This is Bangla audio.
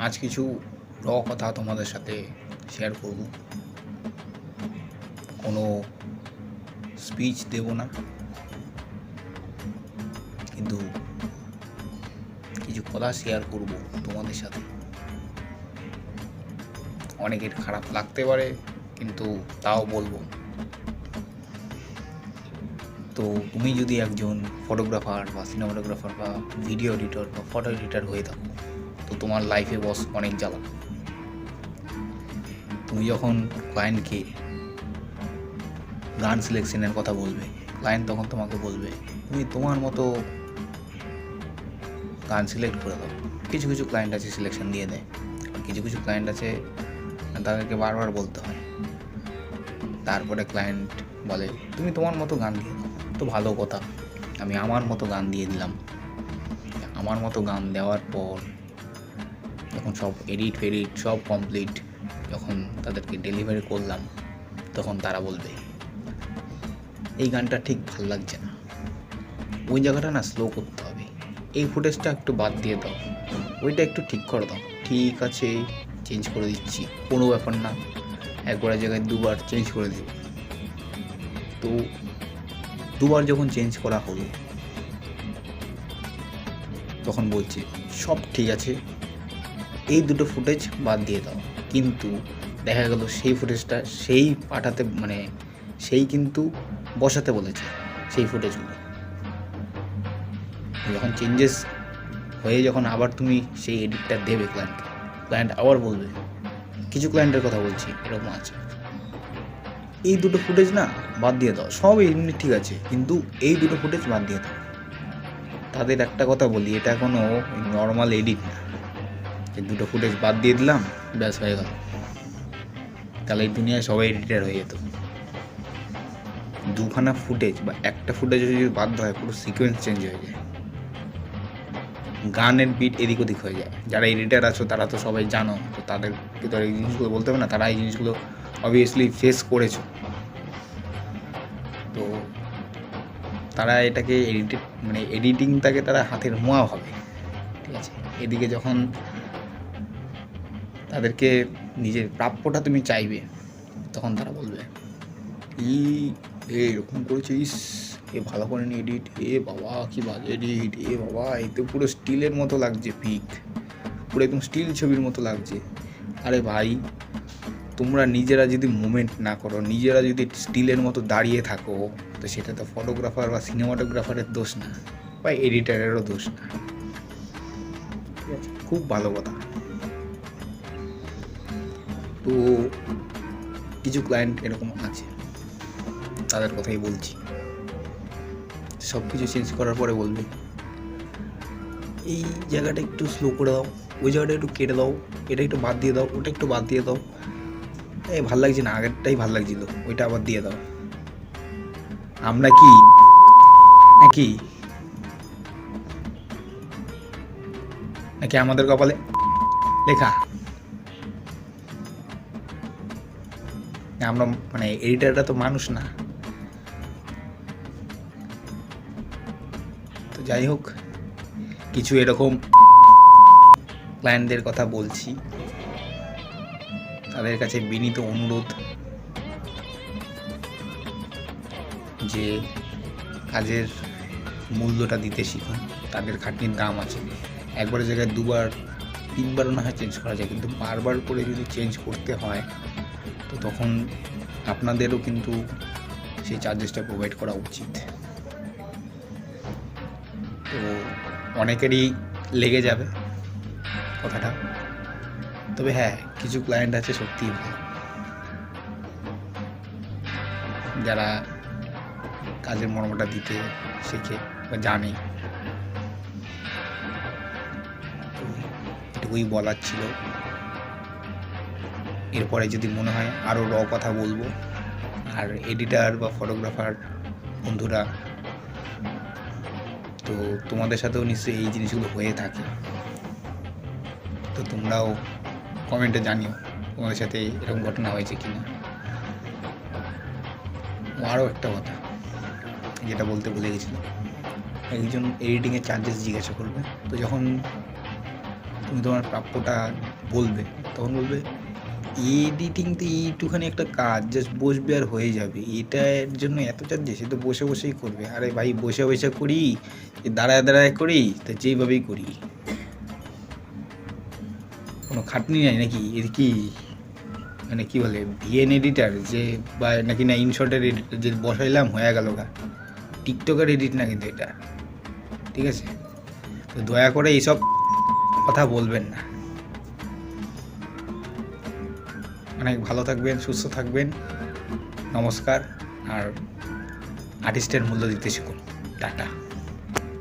আজ কিছু কথা তোমাদের সাথে শেয়ার করব। কোনো স্পিচ দেব না, কিন্তু কিছু কথা শেয়ার করব তোমাদের সাথে। অনেকের খারাপ লাগতে পারে, কিন্তু তাও বলবো। তো তুমি যদি একজন ফটোগ্রাফার বা সিনেমাটোগ্রাফার বা ভিডিও এডিটর বা ফটো এডিটর হয়ে থাকো, তো তোমার লাইফে বস অনেক জ্বালা। তুমি যখন ক্লায়েন্টকে গান সিলেকশনের কথা বলবে, ক্লায়েন্ট তখন তোমাকে বলবে তুমি তোমার মতো গান সিলেক্ট করে দাও। কিছু কিছু ক্লায়েন্ট আছে সিলেকশন দিয়ে দেয়, আর কিছু কিছু ক্লায়েন্ট আছে তাদেরকে বারবার বলতে হয়। তারপরে ক্লায়েন্ট বলে তুমি তোমার মতো গান দিয়ে দাও। তো ভালো কথা, আমি আমার মতো গান দিয়ে দিলাম। আমার মতো গান দেওয়ার পর যখন সব এডিট সব কমপ্লিট, যখন তাদেরকে ডেলিভারি করলাম, তখন তারা বলবে এই গানটা ঠিক ভাল লাগছে না, ওই জায়গাটা না স্লো করতে হবে, এই ফুটেজটা একটু বাদ দিয়ে দাও, ওইটা একটু ঠিক করে দাও। ঠিক আছে, চেঞ্জ করে দিচ্ছি, কোনো ব্যাপার না, একবারের জায়গায় দুবার চেঞ্জ করে দেব। তো দুবার যখন চেঞ্জ করা হলো, তখন বলছে সব ঠিক আছে, এই দুটো ফুটেজ বাদ দিয়ে দাও। কিন্তু দেখা গেল সেই ফুটেজটা সেই পাঠাতে সেই কিন্তু বসাতে বলেছে সেই ফুটেজগুলো। যখন চেঞ্জেস হয়ে যখন আবার তুমি সেই এডিটটা দেবে ক্লায়েন্ট আবার বলবে, কিছু ক্লায়েন্টের কথা বলছি, এরকম আছে, এই দুটো ফুটেজ না বাদ দিয়ে দাও, সব এমনি ঠিক আছে, কিন্তু এই দুটো ফুটেজ বাদ দিয়ে দাও। তাদের একটা কথা বলি, এটা কোনো নর্মাল এডিট না যে দুটো ফুটেজ বাদ দিয়ে দিলাম ব্যাস হয়ে গেল। তাহলে এই দুনিয়ায় সবাই এডিটার হয়ে যেত। দুখানা ফুটেজ বা একটা ফুটেজ যদি বাদ হয়, পুরো সিকোয়েন্স চেঞ্জ হয়ে যায়, গানের বিট এদিক ওদিক হয়ে যায়। যারা এডিটার আছো তারা তো সবাই জানো, তো তাদেরকে তো এই জিনিসগুলো বলতে হবে না, তারা এই জিনিসগুলো অবভিয়াসলি ফেস করেছো। তো তারা এটাকে এডিটিংটাকে তারা হাতের মোয়া ভাবে, ঠিক আছে। এদিকে যখন তাদেরকে নিজের প্রাপ্যটা তুমি চাইবে, তখন তারা বলবে এরকম করেছিস, এ ভালো করেনি এডিট, এ বাবা কি বাজে এডিট, এ বাবা এতে পুরো স্টিলের মতো লাগছে, পিক পুরো একদম স্টিল ছবির মতো লাগছে। আরে ভাই, তোমরা নিজেরা যদি মুভমেন্ট না করো, নিজেরা যদি স্টিলের মতো দাঁড়িয়ে থাকো, তো সেটা তো ফটোগ্রাফার বা সিনেমাটোগ্রাফারের দোষ না, বা এডিটারেরও দোষ না, ঠিক আছে। খুব ভালো কথা। তো কিছু ক্লায়েন্ট এরকম আছে, তাদের কথাই বলছি। সব কিছু চেঞ্জ করার পরে বলবে এই জায়গাটা একটু স্লো করে দাও, ওই জায়গাটা একটু কেটে দাও, এটা একটু বাদ দিয়ে দাও, ওটা একটু বাদ দিয়ে দাও, এই ভাল লাগছে না, আগেরটাই ভাল লাগছিল, ওইটা আবার দিয়ে দাও। আমরা কি নাকি নাকি আমাদের কপালে লেখা? আমরা এডিটারটা তো মানুষ না। তো যাই হোক, কিছু এরকম ক্লায়েন্টদের কথা বলছি, তাদের কাছে বিনীত অনুরোধ যে কাজের মূল্যটা দিতে শিখুন। তাদের খাটনির দাম আছে, একবারের জায়গায় দুবার তিনবারও না হয় চেঞ্জ করা যায়, কিন্তু বারবার করে যদি চেঞ্জ করতে হয়, তো তখন আপনাদেরও কিন্তু সেই চার্জেসটা প্রোভাইড করা উচিত। তো অনেকেরই লেগে যাবে কথাটা, তবে হ্যাঁ, কিছু ক্লায়েন্ট আছে সত্যিই ভালো, যারা কাজের মর্মটা দিতে শেখে বা জানে। এটুকুই বলার ছিল। এরপরে যদি মনে হয় আরও কথা বলবো। আর এডিটার বা ফটোগ্রাফার বন্ধুরা, তো তোমাদের সাথেও নিশ্চয়ই এই জিনিসগুলো হয়ে থাকে, তো তোমরাও কমেন্টে জানিও তোমাদের সাথে এরকম ঘটনা হয়েছে কিনা। আরও একটা কথা যেটা বলতে ভুলে গেছিলাম, একজন এডিটিংয়ের চার্জেস জিজ্ঞাসা করবে, তো যখন তুমি তোমার প্রাপ্যটা বলবে, তখন বলবে এডিটিং তো এইটুখানি একটা কাজ, জাস্ট বসবে আর হয়ে যাবে, এটার জন্য এত চার্জে, সে তো বসে বসেই করবে। আরে ভাই বসে বসে করি, দাঁড়ায় দাঁড়ায় করি, তো যেইভাবেই করি, কোনো খাটনি নাই নাকি। এর কি মানে কী বলে ভিএন এডিটার যে, বা নাকি না ইনশর্টের এডিটার যে বসাইলাম হয়ে গেল গা, টিকটকের এডিট না কিন্তু এটা, ঠিক আছে? তো দয়া করে এইসব কথা বলবেন না। অনেক ভালো থাকবেন, সুস্থ থাকবেন, নমস্কার। আর আর্টিস্টের মূল্য দিতে শিখুন। টাটা।